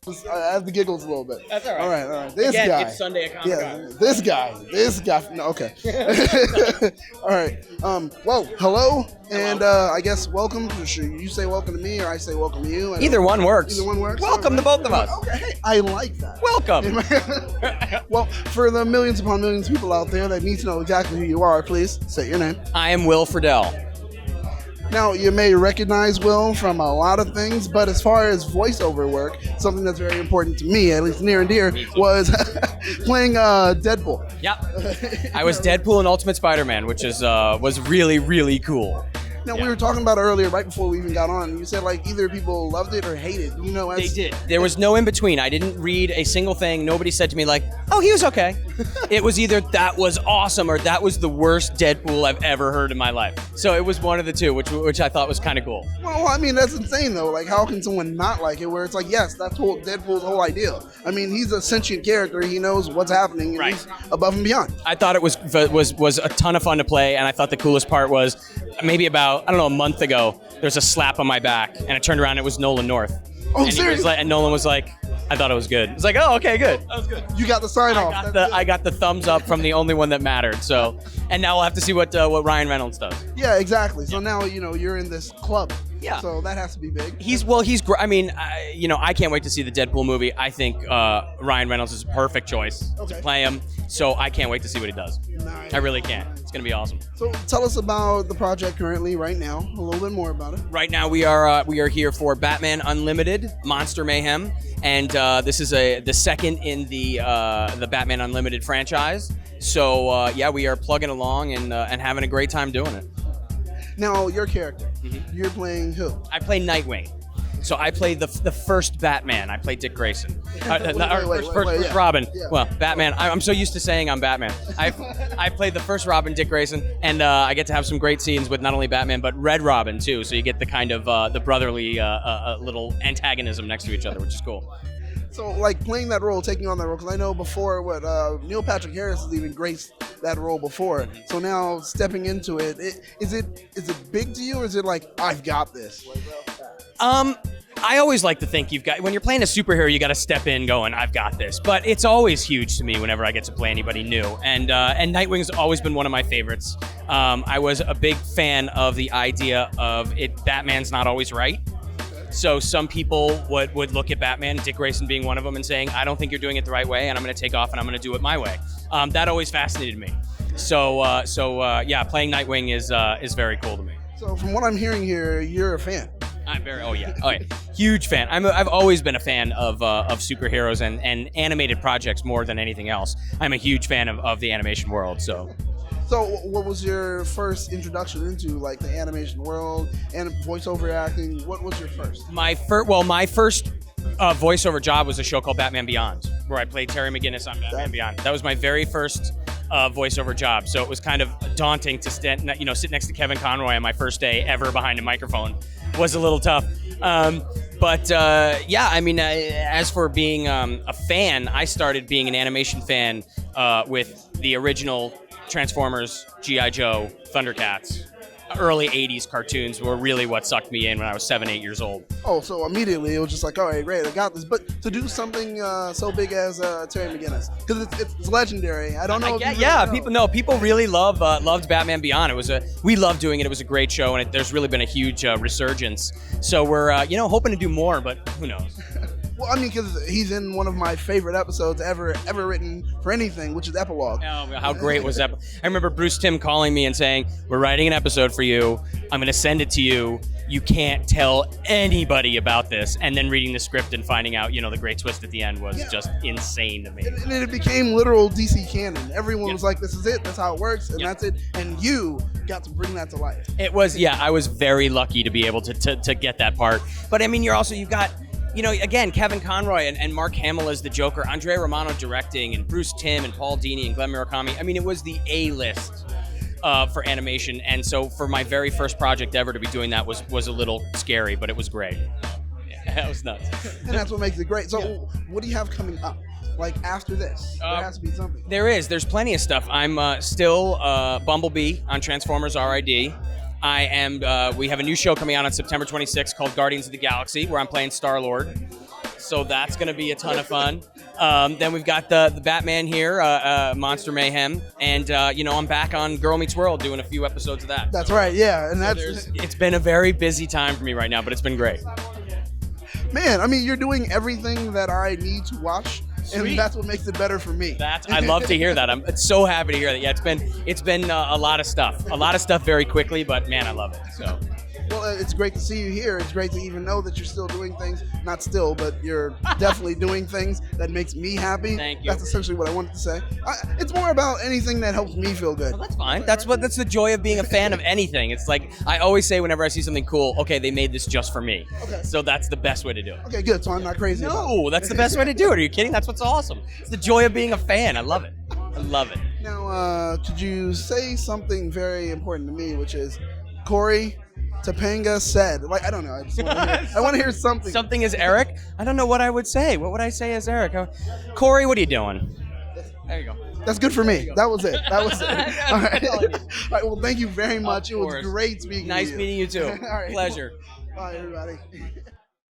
I have the giggles a little bit. That's all right. All right. This Again, guy. it's Sunday at Comic-Con. Yeah, this guy. No, okay. All right. Well, hello, and I guess welcome. Should you say welcome to me, or I say welcome to you? Either one works. Either one works. Welcome to both of us. Okay, hey, I like that. Welcome. Well, for the millions upon millions of people out there that need to know exactly who you are, please say your name. I am Will Friedle. Now, you may recognize Will from a lot of things, but as far as voiceover work, something that's very important to me, at least near and dear, was playing Deadpool. Yep. I was Deadpool in Ultimate Spider-Man, which was really, really cool. Now, we were talking about earlier, right before we even got on, you said like either people loved it or hated it. You know, they did. There was no in between. I didn't read a single thing. Nobody said to me like, "Oh, he was okay." It was either that was awesome or that was the worst Deadpool I've ever heard in my life. So it was one of the two, which I thought was kind of cool. Well, I mean, that's insane though. Like, how can someone not like it? Where it's like, yes, that's Deadpool's whole idea. I mean, he's a sentient character. He knows what's happening, and he's above and beyond. I thought it was a ton of fun to play, and I thought the coolest part was maybe about, I don't know, a month ago, there's a slap on my back, and I turned around, it was Nolan North. Oh, and seriously? And Nolan was like, I thought it was good. It's like, oh, okay, good. That was good. You got the sign off. I got the thumbs up from the only one that mattered. So, and now we'll have to see what Ryan Reynolds does. Yeah, exactly. So now, you're in this club. Yeah. So that has to be big. He's great. I mean, I can't wait to see the Deadpool movie. I think Ryan Reynolds is a perfect choice to play him. So I can't wait to see what he does. Nice. I really can't. It's going to be awesome. So tell us about the project currently, right now, a little bit more about it. Right now we are here for Batman Unlimited, Monster Mayhem, and this is the second in the Batman Unlimited franchise. So we are plugging along and having a great time doing it. Now, your character, you're playing who? I play Nightwing. So I played the first Batman. I played Dick Grayson. First Robin. Yeah. Well, Batman. I'm so used to saying I'm Batman. I played the first Robin, Dick Grayson, and I get to have some great scenes with not only Batman but Red Robin too. So you get the kind of the brotherly little antagonism next to each other, which is cool. So, like, playing that role, taking on that role, because I know before Neil Patrick Harris has even graced that role before. So now stepping into it, is it big to you, or is it like, I've got this? I always like to think when you're playing a superhero, you got to step in going, I've got this. But it's always huge to me whenever I get to play anybody new. And Nightwing's always been one of my favorites. I was a big fan of the idea of Batman's not always right. So some people would look at Batman, Dick Grayson being one of them, and saying, I don't think you're doing it the right way, and I'm going to take off and I'm going to do it my way. That always fascinated me. So playing Nightwing is very cool to me. So from what I'm hearing here, you're a fan. Oh yeah, huge fan. I've always been a fan of superheroes and animated projects more than anything else. I'm a huge fan of the animation world. So what was your first introduction into like the animation world and voiceover acting? What was your first? My first voiceover job was a show called Batman Beyond, where I played Terry McGinnis on Batman Beyond. That was my very first voiceover job. So it was kind of daunting to sit next to Kevin Conroy on my first day ever behind a microphone. Was a little tough. As for being a fan, I started being an animation fan with the original Transformers, G.I. Joe, Thundercats. Early 80s cartoons were really what sucked me in when I was 7-8 years old. Oh, so immediately it was just like, all right, great, I got this. But to do something so big as Terry McGinnis, because it's legendary. I don't know. People really loved Batman Beyond. We loved doing it. It was a great show, and there's really been a huge resurgence. So we're hoping to do more, but who knows. Well, I mean, because he's in one of my favorite episodes ever written for anything, which is Epilogue. Oh, how great was that? I remember Bruce Timm calling me and saying, we're writing an episode for you. I'm going to send it to you. You can't tell anybody about this. And then reading the script and finding out, the great twist at the end was just insane to me. And it became literal DC canon. Everyone was like, this is it. That's how it works. And that's it. And you got to bring that to life. It was, I was very lucky to be able to get that part. But I mean, you've got... again, Kevin Conroy and Mark Hamill as the Joker, Andrea Romano directing, and Bruce Timm and Paul Dini and Glenn Murakami. I mean, it was the A-list for animation. And so for my very first project ever to be doing that was a little scary, but it was great. Yeah, that was nuts. And that's what makes it great. So what do you have coming up? Like after this, there has to be something. There's plenty of stuff. I'm still Bumblebee on Transformers RID. We have a new show coming out on September 26th called Guardians of the Galaxy, where I'm playing Star-Lord. so that's going to be a ton of fun. Then we've got the Batman here, Monster Mayhem, and I'm back on Girl Meets World doing a few episodes of that. That's right, yeah, and it's been a very busy time for me right now, but it's been great. Man, I mean, you're doing everything that I need to watch. Sweet. And that's what makes it better for me. I love to hear that. I'm so happy to hear that. Yeah, it's been a lot of stuff very quickly, but man, I love it. So. Well, it's great to see you here. It's great to even know that you're still doing things. Not still, but you're definitely doing things that makes me happy. Thank you. That's essentially what I wanted to say. It's more about anything that helps me feel good. Well, that's fine. That's the joy of being a fan of anything. It's like I always say whenever I see something cool, okay, they made this just for me. Okay. So that's the best way to do it. Okay, good. So I'm not crazy about it. No, that's the best way to do it. Are you kidding? That's what's awesome. It's the joy of being a fan. I love it. I love it. Now, could you say something very important to me, which is Corey Topanga said, like, I don't know. I want to hear something. Something is Eric? I don't know what I would say. What would I say as Eric? Corey, what are you doing? There you go. That's good for me. That was it. All right. All right. Well, thank you very much. It was great speaking to you. Nice meeting you too. All right. Pleasure. Bye, everybody.